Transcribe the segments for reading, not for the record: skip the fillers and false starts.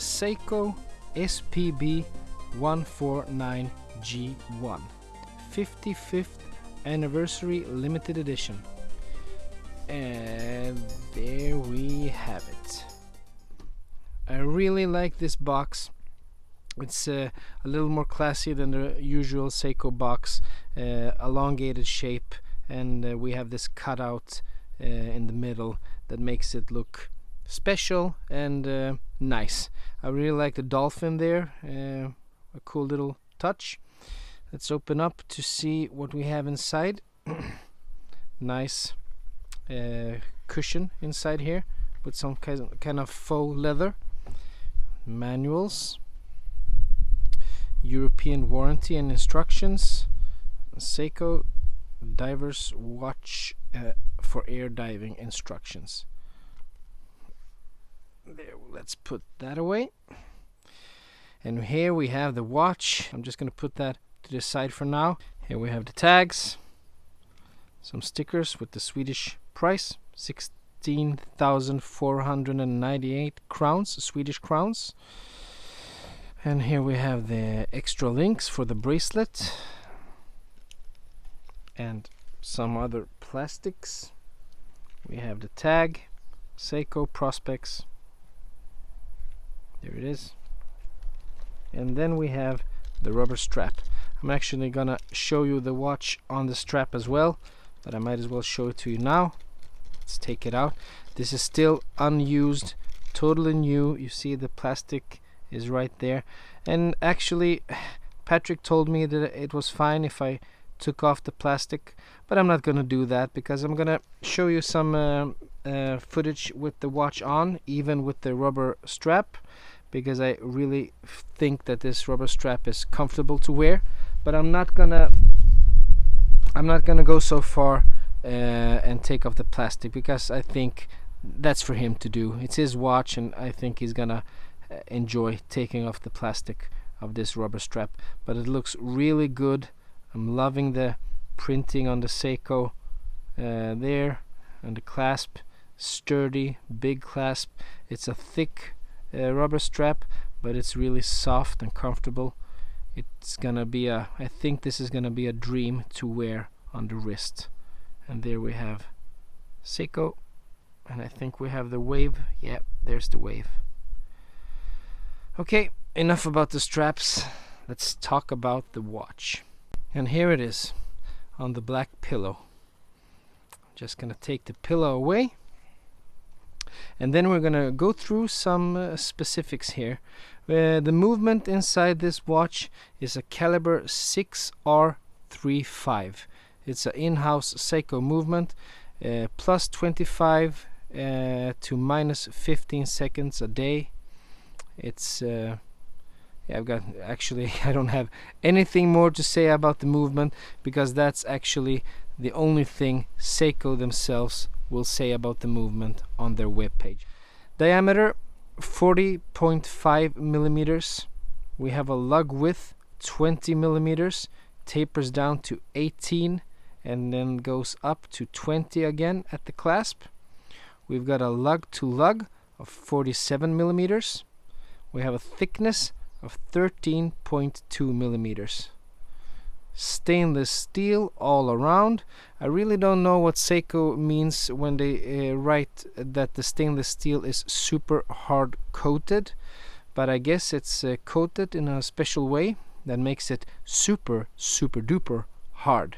Seiko SPB149J1 55th anniversary limited edition. And there we have it. I really like this box. It's a little more classy than the usual Seiko box, elongated shape, and we have this cutout in the middle that makes it look special and nice. I really like the dolphin there, a cool little touch. Let's open up to see what we have inside. Nice cushion inside here with some kind of faux leather. Manuals, European warranty and instructions, Seiko diver's watch for air diving instructions. There, let's put that away. And here we have the watch. I'm just going to put that to the side for now. Here we have the tags, some stickers with the Swedish price, 16,498 crowns, Swedish crowns. And here we have the extra links for the bracelet and some other plastics. We have the tag, Seiko prospects. There it is. And then we have the rubber strap. I'm actually gonna show you the watch on the strap as well, but I might as well show it to you now. Let's take it out. This is still unused, totally new. You see the plastic is right there. And actually Patrick told me that it was fine if I took off the plastic, but I'm not gonna do that because I'm gonna show you some footage with the watch on, even with the rubber strap, because I really think that this rubber strap is comfortable to wear. But I'm not gonna go so far and take off the plastic, because I think that's for him to do. It's his watch, and I think he's gonna enjoy taking off the plastic of this rubber strap. But it looks really good. I'm loving the printing on the Seiko there, and the clasp, sturdy, big clasp. It's a thick rubber strap, but it's really soft and comfortable. It's gonna be I think this is gonna be a dream to wear on the wrist. And there we have Seiko, and I think we have the wave. Yeah, there's the wave. Okay, enough about the straps. Let's talk about the watch. And here it is on the black pillow. I'm just gonna take the pillow away, and then we're gonna go through some specifics here. The movement inside this watch is a caliber 6R35. It's an in-house Seiko movement, plus 25 to minus 15 seconds a day. It's yeah, I've got actually I don't have anything more to say about the movement, because that's actually the only thing Seiko themselves will say about the movement on their webpage. Diameter 40.5 millimeters. We have a lug width 20 millimeters, tapers down to 18 and then goes up to 20 again at the clasp. We've got a lug to lug of 47 millimeters. We have a thickness of 13.2 millimeters. Stainless steel all around. I really don't know what Seiko means when they write that the stainless steel is super hard coated, but I guess it's coated in a special way that makes it super duper hard.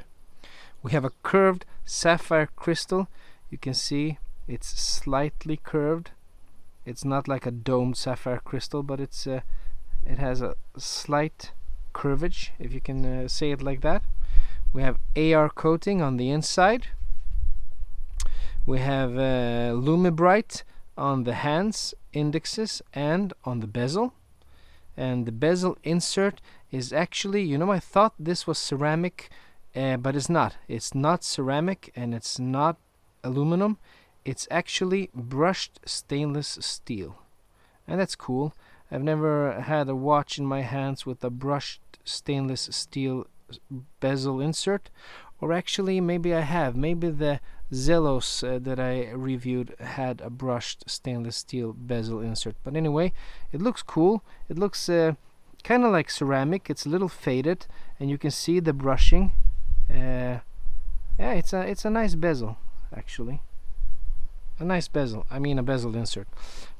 We have a curved sapphire crystal. You can see it's slightly curved. It's not like a domed sapphire crystal, but it has a slight curvage, if you can say it like that. We have AR coating on the inside. We have Lume bright on the hands, indexes, and on the bezel. And the bezel insert is actually, you know, I thought this was ceramic, but it's not. It's not ceramic and it's not aluminum. It's actually brushed stainless steel, and that's cool. I've never had a watch in my hands with a brushed stainless steel bezel insert. or actually maybe I have. Maybe the Zelos that I reviewed had a brushed stainless steel bezel insert. But anyway, it looks cool. It looks kind of like ceramic. It's a little faded, and you can see the brushing. Yeah, it's a nice bezel, actually. A nice bezel. I mean a bezel insert.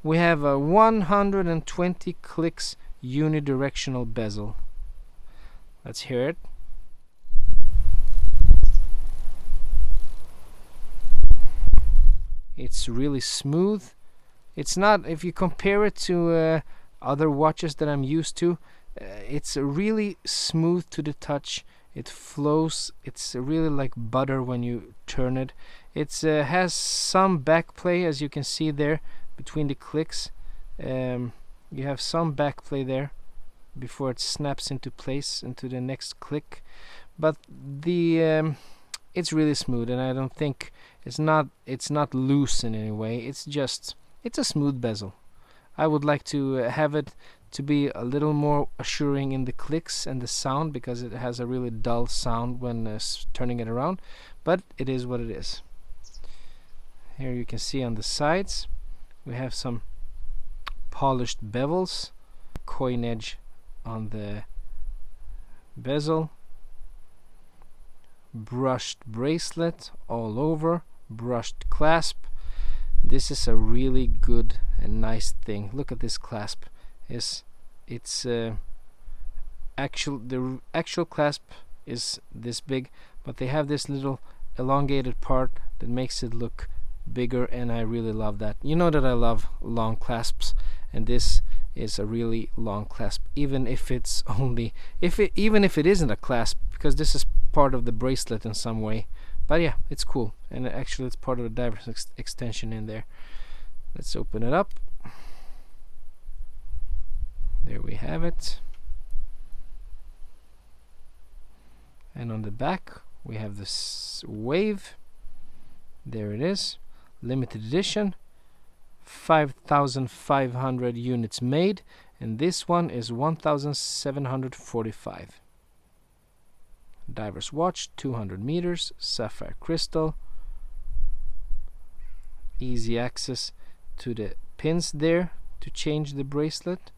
We have a 120 clicks unidirectional bezel. Let's hear it. It's really smooth. It's not, if you compare it to other watches that I'm used to, it's really smooth to the touch. It flows. It's really like butter when you turn it. It has some back play, as you can see there between the clicks. You have some back play there before it snaps into place into the next click, but the it's really smooth, and I don't think it's not loose in any way. It's a smooth bezel. I would like to have it to be a little more assuring in the clicks and the sound, because it has a really dull sound when turning it around, but it is what it is. Here you can see on the sides we have some polished bevels, coin edge on the bezel, brushed bracelet all over, brushed clasp. This is a really good and nice thing. Look at this clasp. The actual clasp is this big, but they have this little elongated part that makes it look bigger, and I really love that. You know that I love long clasps, and this is a really long clasp, even if it's only even if it isn't a clasp, because this is part of the bracelet in some way. But yeah, it's cool, and actually it's part of the diver's extension in there. Let's open it up. There we have it. And on the back we have this wave. There it is. Limited edition. 5,500 units made, and this one is 1,745. Diver's watch, 200 meters, sapphire crystal, easy access to the pins there to change the bracelet.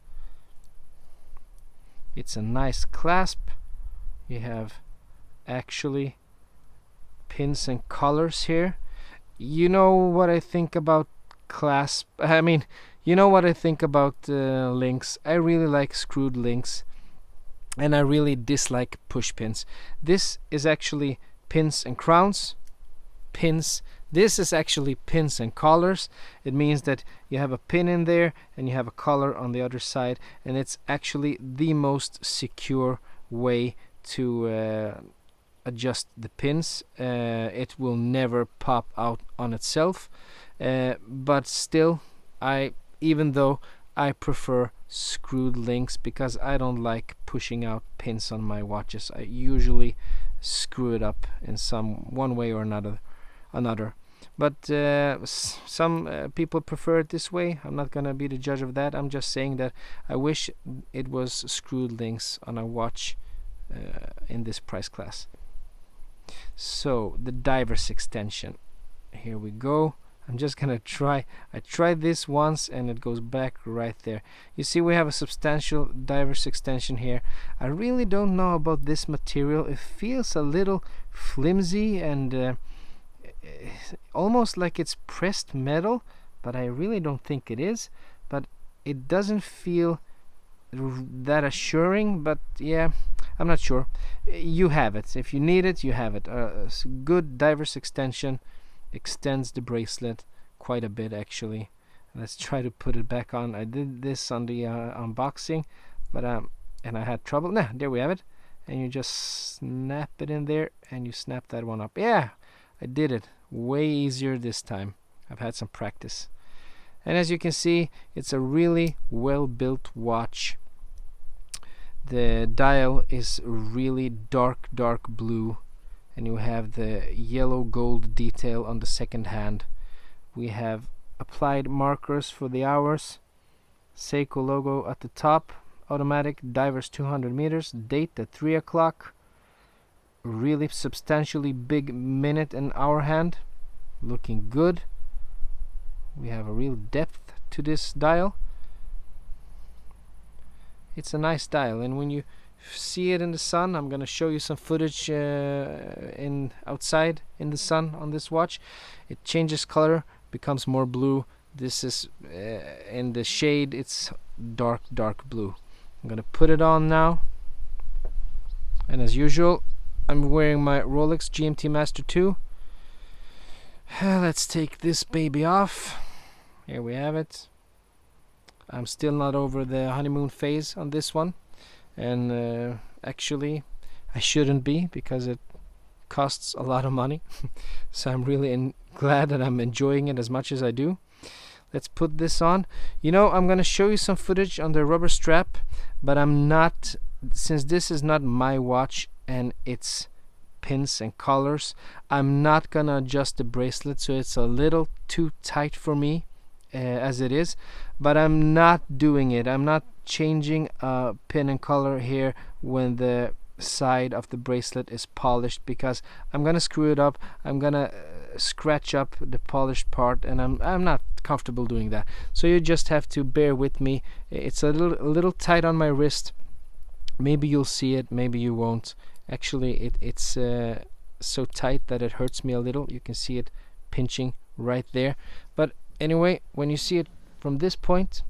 It's a nice clasp. You have actually pins and colors here. You know what I think about clasp, you know what I think about links. I really like screwed links, and I really dislike push pins. This is actually pins and crowns. This is actually pins and collars. It means that you have a pin in there and you have a collar on the other side, and it's actually the most secure way to adjust the pins. It will never pop out on itself, but still, even though I prefer screwed links, because I don't like pushing out pins on my watches. I usually screw it up in one way or another. But some people prefer it this way. I'm not gonna be the judge of that. I'm just saying that I wish it was screwed links on a watch in this price class. So the diver's extension, here we go. I'm just gonna try. I tried this once and it goes back right there. You see we have a substantial diver's extension here. I really don't know about this material. It feels a little flimsy and almost like it's pressed metal, but I really don't think it is. But it doesn't feel that assuring, but yeah, I'm not sure. You have it. If you need it, you have it. A good diver's extension extends the bracelet quite a bit, actually. Let's try to put it back on. I did this on the unboxing, but and I had trouble. Nah, there we have it. And you just snap it in there and you snap that one up. Yeah, I did it way easier this time. I've had some practice. And as you can see, it's a really well built watch. The dial is really dark blue, and you have the yellow gold detail on the second hand. We have applied markers for the hours, Seiko logo at the top, automatic, divers 200 meters, date at 3 o'clock. really substantially big minute and hour hand, looking good. We have a real depth to this dial. It's a nice dial, and when you see it in the sun, I'm gonna show you some footage in outside in the sun on this watch. It changes color, becomes more blue. This is in the shade, it's dark blue. I'm gonna put it on now, and as usual I'm wearing my Rolex GMT Master 2. Let's take this baby off. Here we have it. I'm still not over the honeymoon phase on this one, and actually I shouldn't be, because it costs a lot of money. So I'm really glad that I'm enjoying it as much as I do. Let's put this on. You know, I'm gonna show you some footage on the rubber strap, but I'm not, since this is not my watch and it's pins and collars, I'm not gonna adjust the bracelet, so it's a little too tight for me as it is. But I'm not doing it. I'm not changing a pin and collar here when the side of the bracelet is polished, because I'm gonna screw it up. I'm gonna scratch up the polished part, and I'm not comfortable doing that. So you just have to bear with me. It's a little tight on my wrist. Maybe you'll see it, maybe you won't. Actually, it's so tight that it hurts me a little. You can see it pinching right there. But anyway, when you see it from this point,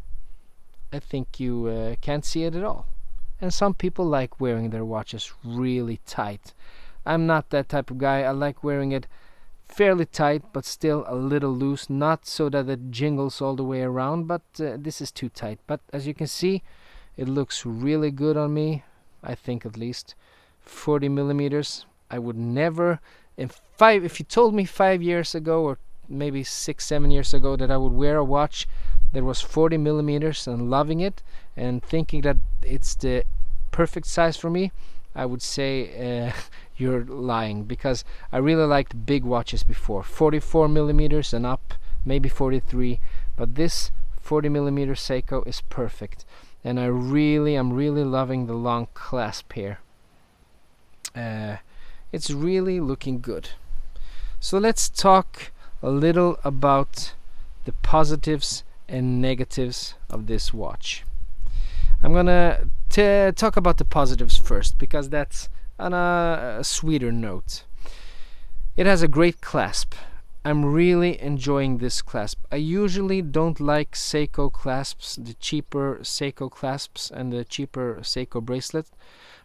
I think you can't see it at all. And some people like wearing their watches really tight. I'm not that type of guy. I like wearing it fairly tight, but still a little loose, not so that it jingles all the way around, but this is too tight. But as you can see, it looks really good on me, I think, at least 40 millimeters. I would never, if you told me 5 years ago, or maybe 6-7 years ago, that I would wear a watch that was 40 millimeters and loving it and thinking that it's the perfect size for me, I would say you're lying, because I really liked big watches before, 44 millimeters and up, maybe 43, but this 40 millimeter Seiko is perfect, and I'm really loving the long clasp here. It's really looking good. So let's talk a little about the positives and negatives of this watch. I'm gonna talk about the positives first, because that's on a sweeter note. It has a great clasp. I'm really enjoying this clasp. I usually don't like Seiko clasps, the cheaper Seiko clasps and the cheaper Seiko bracelet,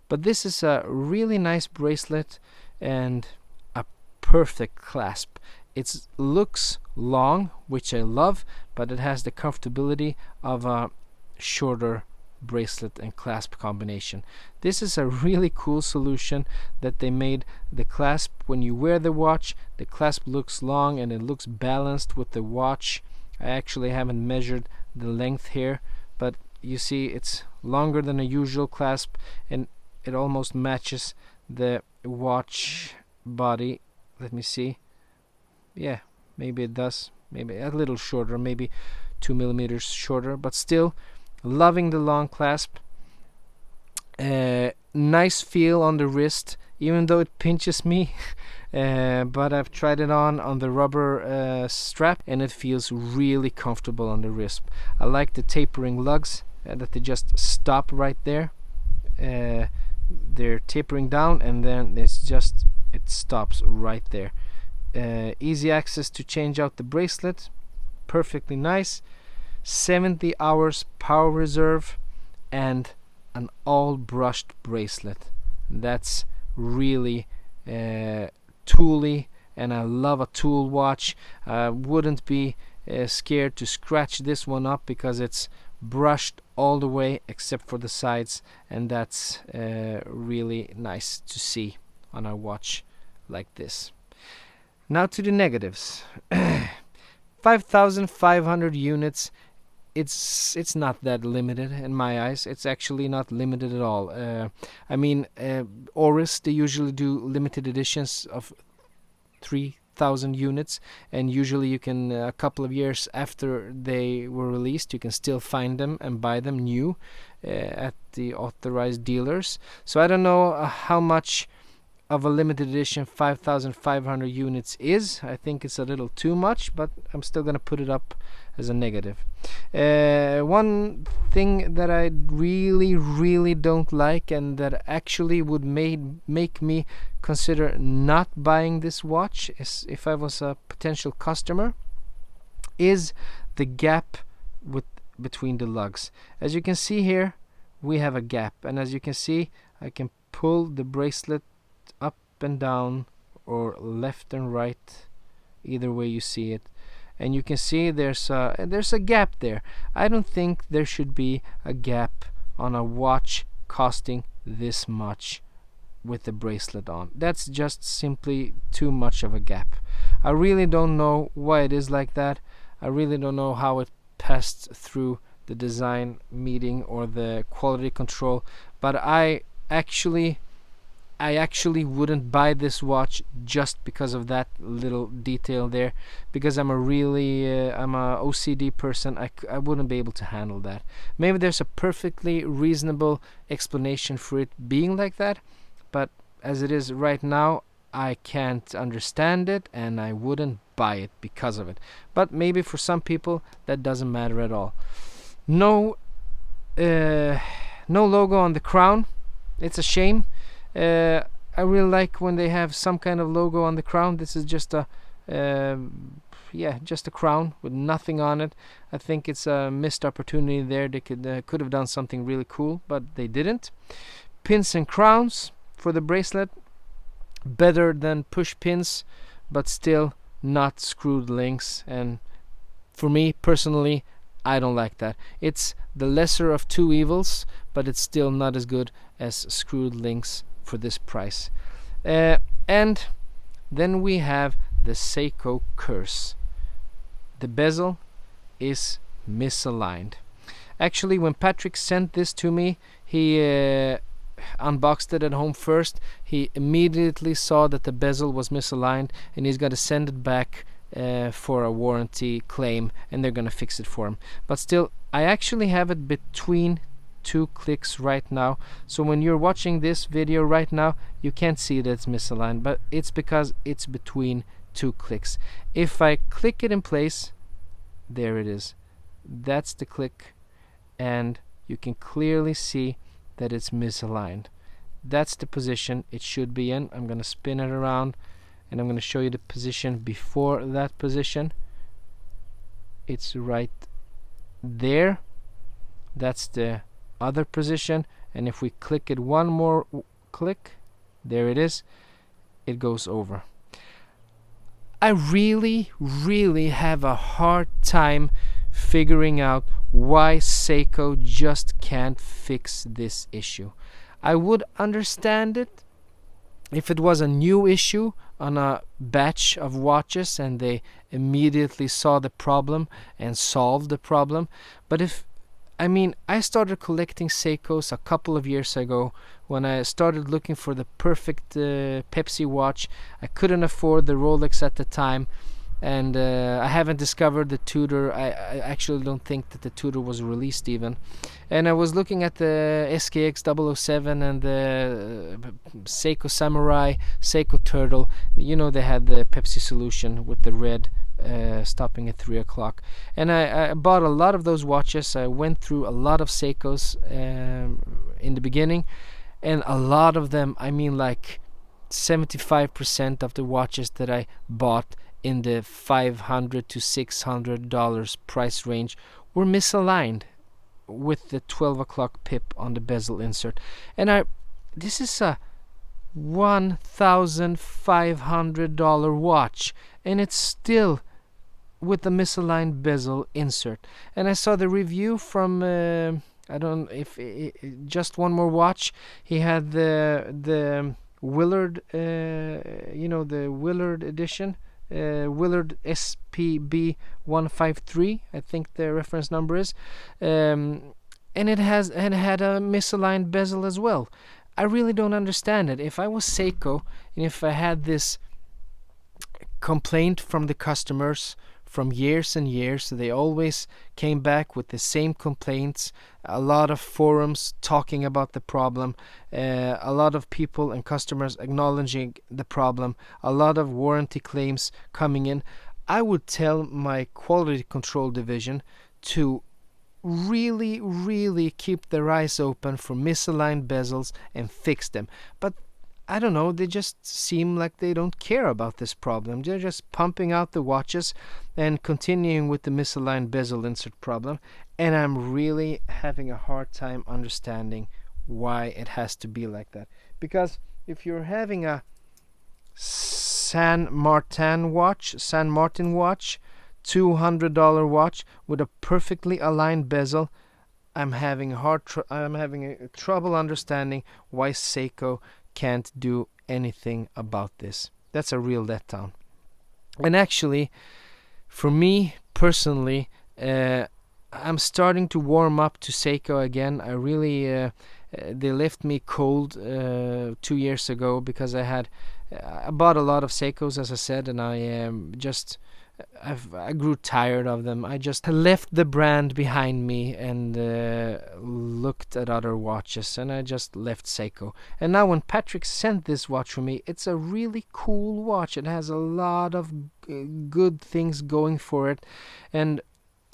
but this is a really nice bracelet and a perfect clasp. It looks long, which I love, but it has the comfortability of a shorter bracelet and clasp combination. This is a really cool solution that they made. The clasp, when you wear the watch, the clasp looks long and it looks balanced with the watch. I actually haven't measured the length here, but you see it's longer than a usual clasp, and it almost matches the watch body. Let me see. Yeah, maybe it does. Maybe a little shorter, maybe 2 millimeters shorter, but still loving the long clasp. Nice feel on the wrist, even though it pinches me. But I've tried it on the rubber strap, and it feels really comfortable on the wrist. I like the tapering lugs, that they just stop right there. They're tapering down, and then it stops right there. Easy access to change out the bracelet, perfectly nice. 70 hours power reserve, and an all brushed bracelet. That's really tooly, and I love a tool watch. I wouldn't be scared to scratch this one up, because it's brushed all the way except for the sides, and that's really nice to see on a watch like this. Now to the negatives. 5,500 units. It's not that limited in my eyes. It's actually not limited at all. I mean, Oris, they usually do limited editions of 3,000 units, and usually you can, a couple of years after they were released, you can still find them and buy them new at the authorized dealers. So I don't know how much of a limited edition 5,500 units is. I think it's a little too much, but I'm still gonna put it up as a negative. One thing that I really don't like, and that actually would make me consider not buying this watch is if I was a potential customer, is the gap between the lugs. As you can see here, we have a gap, and as you can see, I can pull the bracelet up and down or left and right, either way you see it, and you can see there's a gap there. I don't think there should be a gap on a watch costing this much with the bracelet on. That's just simply too much of a gap. I really don't know why it is like that. I really don't know how it passed through the design meeting or the quality control, but I actually wouldn't buy this watch just because of that little detail there, because I'm a OCD person. I wouldn't be able to handle that. Maybe there's a perfectly reasonable explanation for it being like that, but as it is right now, I can't understand it, and I wouldn't buy it because of it. But maybe for some people that doesn't matter at all. No logo on the crown. It's a shame. I really like when they have some kind of logo on the crown. This is just a just a crown with nothing on it. I think it's a missed opportunity there. They could have done something really cool, but they didn't. Pins and crowns for the bracelet, better than push pins, but still not screwed links, and for me personally, I don't like that. It's the lesser of two evils, but it's still not as good as screwed links for this price. And then we have the Seiko curse. The bezel is misaligned. Actually, when Patrick sent this to me, he unboxed it at home first. He immediately saw that the bezel was misaligned, and he's going to send it back for a warranty claim, and they're going to fix it for him. But still, I actually have it between two clicks right now, so when you're watching this video right now, you can't see that it's misaligned, but it's because it's between two clicks. If I click it in place, there it is. That's the click, and you can clearly see that it's misaligned. That's the position it should be in. I'm going to spin it around, and I'm going to show you the position before that position. It's right there. That's the other position, and if we click it one more click, there it is. It goes over. I really have a hard time figuring out why Seiko just can't fix this issue. I would understand it if it was a new issue on a batch of watches and they immediately saw the problem and solved the problem. But I started collecting Seikos a couple of years ago when I started looking for the perfect Pepsi watch. I couldn't afford the Rolex at the time, and I haven't discovered the Tudor. I actually don't think that the Tudor was released even. And I was looking at the SKX 007 and the Seiko Samurai, Seiko Turtle. You know, they had the Pepsi solution with the red stopping at 3 o'clock, and I bought a lot of those watches. I went through a lot of Seikos in the beginning, and a lot of them, like 75% of the watches that I bought in the $500 to $600 price range were misaligned with the 12 o'clock pip on the bezel insert. And this is a $1,500 watch, and it's still with the misaligned bezel insert. And I saw the review from I don't know if just one more watch. He had the Willard, the Willard edition, Willard SPB153, I think the reference number is, and it had a misaligned bezel as well. I really don't understand it. If I was Seiko and if I had this complaint from the customers from years and years. They always came back with the same complaints. A lot of forums talking about the problem, a lot of people and customers acknowledging the problem, a lot of warranty claims coming in. I would tell my quality control division to really keep their eyes open for misaligned bezels and fix them. But I don't know, they just seem like they don't care about this problem. They're just pumping out the watches and continuing with the misaligned bezel insert problem. And I'm really having a hard time understanding why it has to be like that. Because if you're having a San Martin watch, $200 watch with a perfectly aligned bezel, I'm having trouble understanding why Seiko can't do anything about this. That's a real letdown. And actually, for me personally, I'm starting to warm up to Seiko again. I really they left me cold 2 years ago because I bought a lot of Seikos, as I said, and I grew tired of them. I just left the brand behind me and looked at other watches, and I just left Seiko. And now when Patrick sent this watch for me, it's a really cool watch. It has a lot of good things going for it, and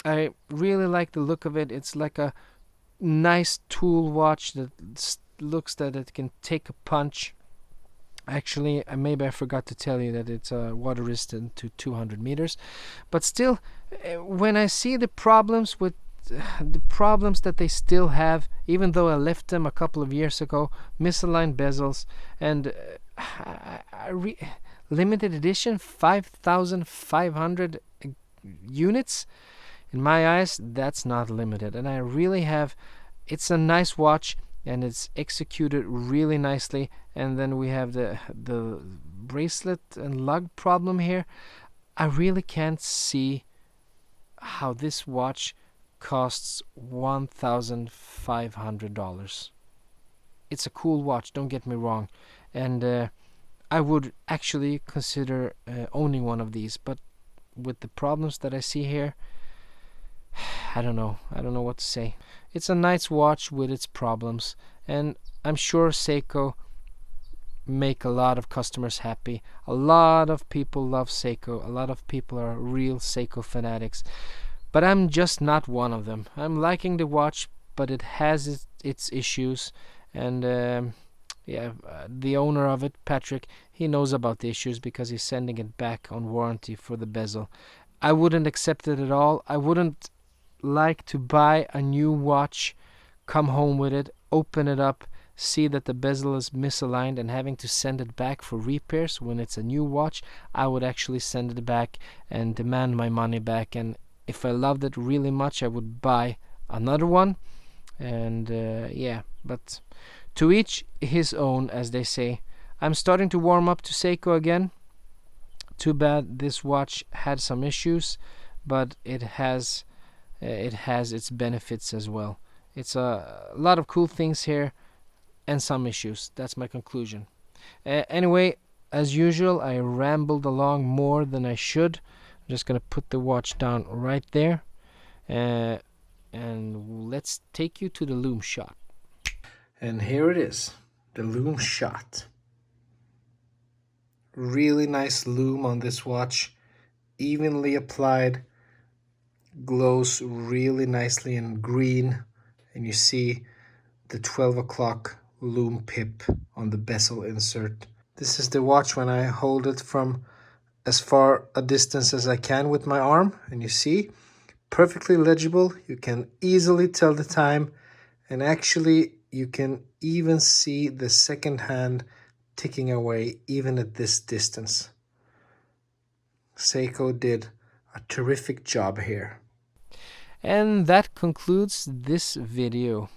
I really like the look of it. It's like a nice tool watch that looks that it can take a punch. Actually, maybe I forgot to tell you that it's water resistant to 200 meters. But still, when I see the problems that they still have, even though I left them a couple of years ago, misaligned bezels, and limited edition 5,500 units, in my eyes, that's not limited. And I really it's a nice watch, and it's executed really nicely. And then we have the bracelet and lug problem here. I really can't see how this watch costs $1,500. It's a cool watch, don't get me wrong, and I would actually consider owning one of these, but with the problems that I see here, I don't know what to say. It's a nice watch with its problems, and I'm sure Seiko make a lot of customers happy. A lot of people love Seiko. A lot of people are real Seiko fanatics, but I'm just not one of them. I'm liking the watch, but it has its issues, and the owner of it, Patrick, he knows about the issues because he's sending it back on warranty for the bezel. I wouldn't accept it at all. I wouldn't like to buy a new watch, come home with it, open it up, see that the bezel is misaligned, and having to send it back for repairs when it's a new watch. I would actually send it back and demand my money back, and if I loved it really much, I would buy another one. And but to each his own, as they say. I'm starting to warm up to Seiko again. Too bad this watch had some issues, but it has its benefits as well. It's a lot of cool things here and some issues. That's my conclusion. Anyway, as usual, I rambled along more than I should. I'm just gonna put the watch down right there, and let's take you to the Lume shot. And here it is, the Lume shot. Really nice lume on this watch, evenly applied, glows really nicely in green, and you see the 12 o'clock lume pip on the bezel insert. This is the watch when I hold it from as far a distance as I can with my arm, and you see, perfectly legible. You can easily tell the time, and actually you can even see the second hand ticking away even at this distance. Seiko did a terrific job here. And that concludes this video.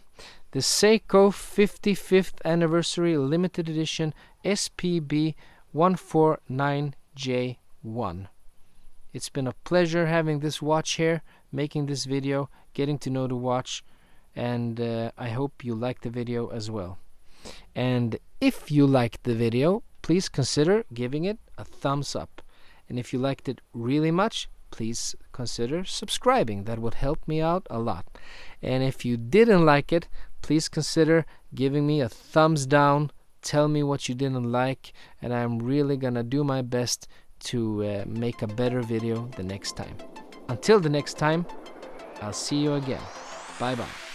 The Seiko 55th Anniversary Limited Edition SPB149J1. It's been a pleasure having this watch here, making this video, getting to know the watch, and I hope you liked the video as well. And if you liked the video, please consider giving it a thumbs up. And if you liked it really much, please consider subscribing. That would help me out a lot. And if you didn't like it, please consider giving me a thumbs down. Tell me what you didn't like, and I'm really gonna do my best to make a better video the next time. Until the next time, I'll see you again. Bye bye.